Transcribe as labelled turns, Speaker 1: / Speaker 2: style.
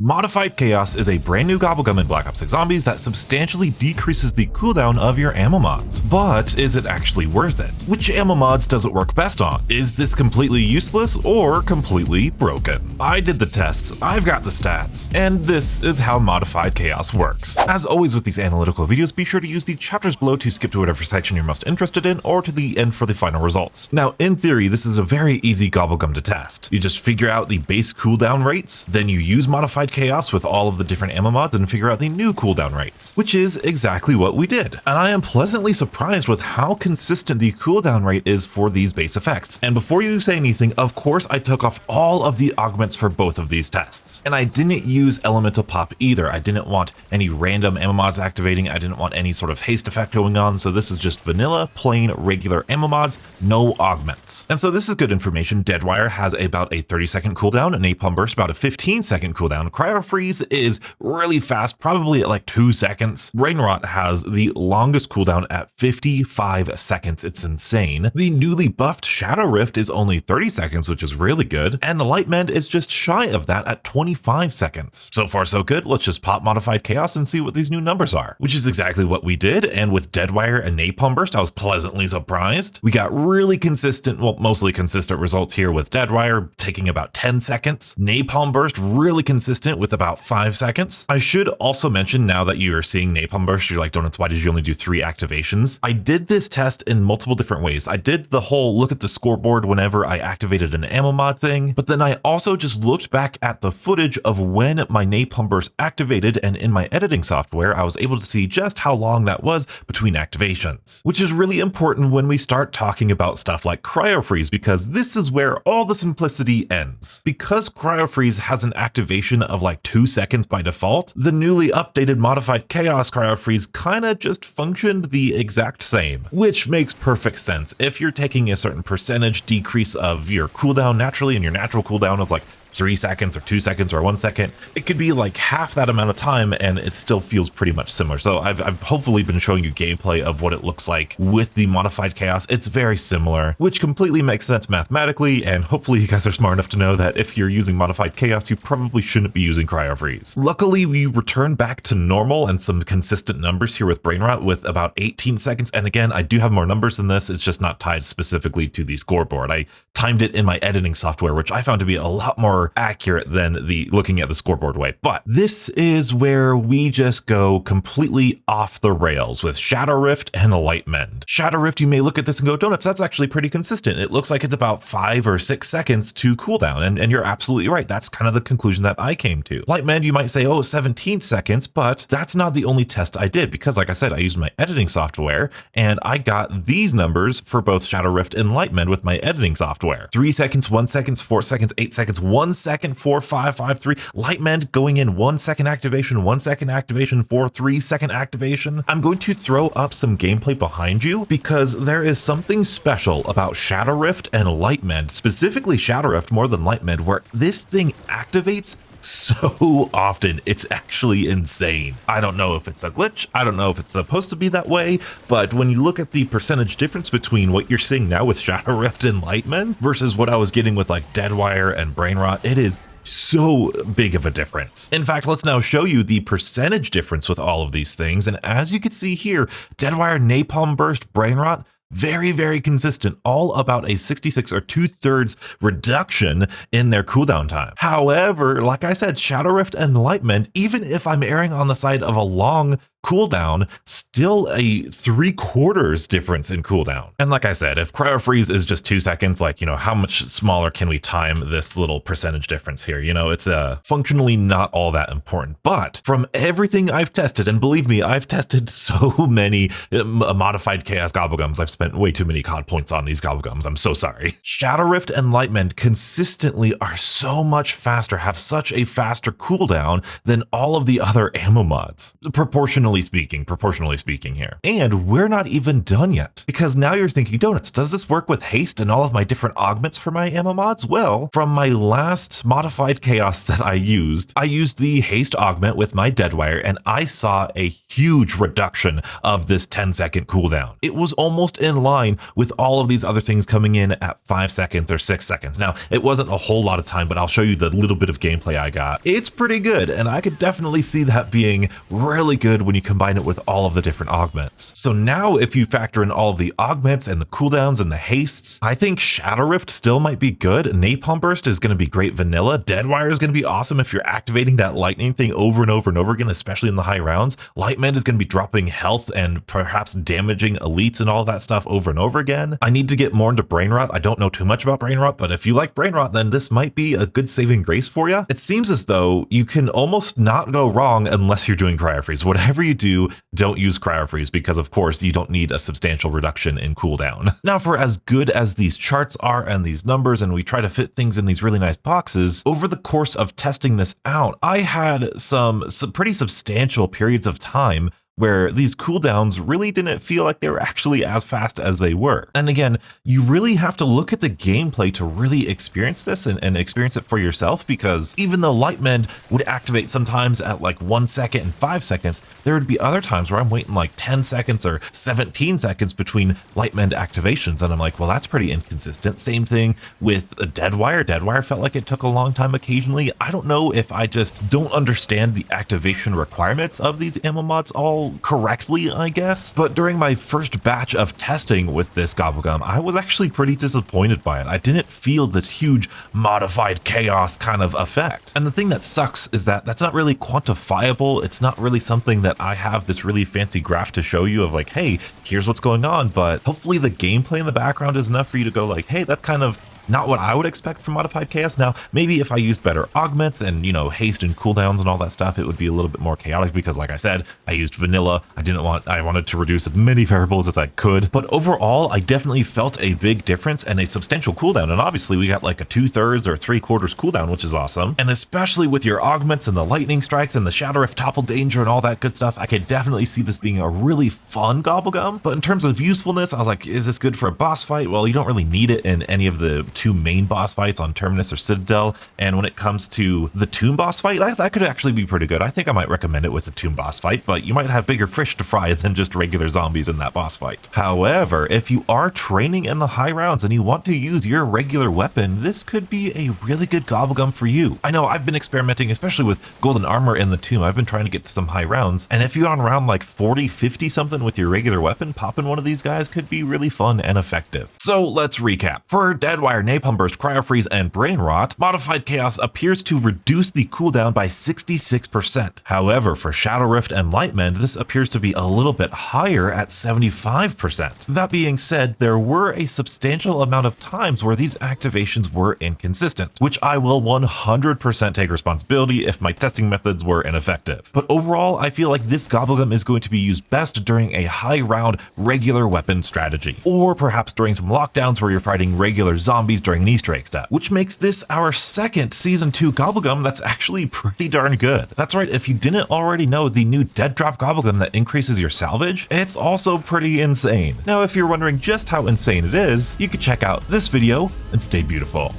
Speaker 1: Modified Chaos is a brand new Gobblegum in Black Ops 6 Zombies that substantially decreases the cooldown of your ammo mods. But is it actually worth it? Which ammo mods does it work best on? Is this completely useless or completely broken? I did the tests, I've got the stats, and this is how Modified Chaos works. As always with these analytical videos, be sure to use the chapters below to skip to whatever section you're most interested in or to the end for the final results. Now, in theory, this is a very easy Gobblegum to test. You just figure out the base cooldown rates, then you use Modified Chaos with all of the different ammo mods and figure out the new cooldown rates, which is exactly what we did. And I am pleasantly surprised with how consistent the cooldown rate is for these base effects. And before you say anything, of course I took off all of the augments for both of these tests. And I didn't use elemental pop either. I didn't want any random ammo mods activating. I didn't want any sort of haste effect going on. So this is just vanilla, plain, regular ammo mods, no augments. And so this is good information. Deadwire has about a 30-second cooldown, and Napalm Burst about a 15-second cooldown. Cryo Freeze is really fast, probably at like 2 seconds. Brain Rot has the longest cooldown at 55 seconds. It's insane. The newly buffed Shadow Rift is only 30 seconds, which is really good. And the Light Mend is just shy of that at 25 seconds. So far, so good. Let's just pop Modified Chaos and see what these new numbers are, which is exactly what we did. And with Deadwire and Napalm Burst, I was pleasantly surprised. We got really consistent, well, mostly consistent results here with Deadwire taking about 10 seconds. Napalm Burst really consistent with about 5 seconds. I should also mention, now that you are seeing Napalm Burst, you're like, Donuts, why did you only do 3 activations? I did this test in multiple different ways. I did the whole look at the scoreboard whenever I activated an ammo mod thing, but then I also just looked back at the footage of when my Napalm Burst activated, and in my editing software, I was able to see just how long that was between activations, which is really important when we start talking about stuff like Cryo Freeze, because this is where all the simplicity ends. Because Cryo Freeze has an activation of like 2 seconds by default, the newly updated Modified Chaos Cryo Freeze kinda just functioned the exact same, which makes perfect sense. If you're taking a certain percentage decrease of your cooldown naturally, and your natural cooldown is like 3 seconds or 2 seconds or 1 second, it could be like half that amount of time and it still feels pretty much similar. So I've hopefully been showing you gameplay of what it looks like with the Modified Chaos. It's very similar, which completely makes sense mathematically, and hopefully you guys are smart enough to know that if you're using Modified Chaos, you probably shouldn't be using Cryo Freeze. Luckily, we returned back to normal and some consistent numbers here with Brain Rot with about 18 seconds. And again, I do have more numbers than this. It's just not tied specifically to the scoreboard. I timed it in my editing software, which I found to be a lot more accurate than the looking at the scoreboard way. But this is where we just go completely off the rails with Shadow Rift and Light Mend. Shadow Rift, you may look at this and go, Donuts, that's actually pretty consistent. It looks like it's about 5 or 6 seconds to cooldown. And you're absolutely right. That's kind of the conclusion that I came to. Light Mend, you might say, oh, 17 seconds, but that's not the only test I did, because like I said, I used my editing software and I got these numbers for both Shadow Rift and Light Mend with my editing software. 3 seconds, 1 second, 4 seconds, 8 seconds, 1 second, 4, 5, 5, 3. Light Mend going in 1 second activation, 1 second activation, 4, 3 second activation. I'm going to throw up some gameplay behind you because there is something special about Shadow Rift and Light Mend, specifically Shadow Rift more than Light Mend, where this thing activates so often. It's actually insane. I don't know if it's a glitch. I don't know if it's supposed to be that way, but when you look at the percentage difference between what you're seeing now with Shadow Rift and Light Mend versus what I was getting with like Deadwire and Brain Rot, it is so big of a difference. In fact, let's now show you the percentage difference with all of these things. And as you can see here, Deadwire, Napalm Burst, Brain Rot, very, very consistent, all about a 66 or 2/3 reduction in their cooldown time. However, like I said, Shadow Rift and Light Mend, even if I'm erring on the side of a long cooldown, still a 3/4 difference in cooldown. And like I said, if Cryo Freeze is just 2 seconds, like, you know, how much smaller can we time this little percentage difference here? You know, it's functionally not all that important. But from everything I've tested, and believe me, I've tested so many Modified Chaos Gobblegums. I've spent way too many COD points on these Gobblegums. I'm so sorry. Shadow Rift and Light Mend consistently are so much faster, have such a faster cooldown than all of the other ammo mods. Proportionally proportionally speaking here. And we're not even done yet, because now you're thinking, Donuts, does this work with haste and all of my different augments for my ammo mods? Well, from my last modified chaos that I used the haste augment with my deadwire, and I saw a huge reduction of this 10-second cooldown. It was almost in line with all of these other things coming in at 5 seconds or 6 seconds. Now, it wasn't a whole lot of time, but I'll show you the little bit of gameplay I got. It's pretty good, and I could definitely see that being really good when you combine it with all of the different augments. So now if you factor in all of the augments and the cooldowns and the hastes, I think Shadow Rift still might be good. Napalm Burst is going to be great vanilla. Deadwire is going to be awesome if you're activating that lightning thing over and over and over again, especially in the high rounds. Lightmend is going to be dropping health and perhaps damaging elites and all that stuff over and over again. I need to get more into Brain Rot. I don't know too much about Brain Rot, but if you like Brain Rot, then this might be a good saving grace for you. It seems as though you can almost not go wrong unless you're doing Cryo Freeze. Whatever you do, don't use Cryo Freeze because, of course, you don't need a substantial reduction in cooldown. Now, for as good as these charts are and these numbers, and we try to fit things in these really nice boxes, over the course of testing this out, I had some pretty substantial periods of time where these cooldowns really didn't feel like they were actually as fast as they were. And again, you really have to look at the gameplay to really experience this and experience it for yourself, because even though Lightmend would activate sometimes at like 1 second and 5 seconds, there would be other times where I'm waiting like 10 seconds or 17 seconds between Lightmend activations, and I'm like, well, that's pretty inconsistent. Same thing with Deadwire. Deadwire felt like it took a long time occasionally. I don't know if I just don't understand the activation requirements of these ammo mods all correctly, I guess. But during my first batch of testing with this Gobblegum, I was actually pretty disappointed by it. I didn't feel this huge modified chaos kind of effect. And the thing that sucks is that that's not really quantifiable. It's not really something that I have this really fancy graph to show you of like, hey, here's what's going on. But hopefully the gameplay in the background is enough for you to go like, hey, that's kind of not what I would expect from modified chaos. Now, maybe if I used better augments and, you know, haste and cooldowns and all that stuff, it would be a little bit more chaotic because, like I said, I used vanilla. I wanted to reduce as many variables as I could. But overall, I definitely felt a big difference and a substantial cooldown. And obviously we got like a 2/3 or 3/4 cooldown, which is awesome. And especially with your augments and the lightning strikes and the Shadow Rift topple danger and all that good stuff, I could definitely see this being a really fun Gobblegum. But in terms of usefulness, I was like, is this good for a boss fight? Well, you don't really need it in any of the 2 main boss fights on Terminus or Citadel. And when it comes to the tomb boss fight, that could actually be pretty good. I think I might recommend it with the tomb boss fight, but you might have bigger fish to fry than just regular zombies in that boss fight. However, if you are training in the high rounds and you want to use your regular weapon, this could be a really good Gobblegum for you. I know I've been experimenting, especially with golden armor in the tomb. I've been trying to get to some high rounds, and if you're on round like 40, 50 something with your regular weapon, popping one of these guys could be really fun and effective. So let's recap. For Deadwire, Napalm Burst, Cryo Freeze, and Brain Rot, Modified Chaos appears to reduce the cooldown by 66%. However, for Shadow Rift and Lightmend, this appears to be a little bit higher at 75%. That being said, there were a substantial amount of times where these activations were inconsistent, which I will 100% take responsibility if my testing methods were ineffective. But overall, I feel like this Gobblegum is going to be used best during a high round regular weapon strategy, or perhaps during some lockdowns where you're fighting regular zombies during an Easter egg step, which makes this our second Season 2 Gobblegum that's actually pretty darn good. That's right, if you didn't already know the new Dead Drop Gobblegum that increases your salvage, it's also pretty insane. Now, if you're wondering just how insane it is, you can check out this video and stay beautiful.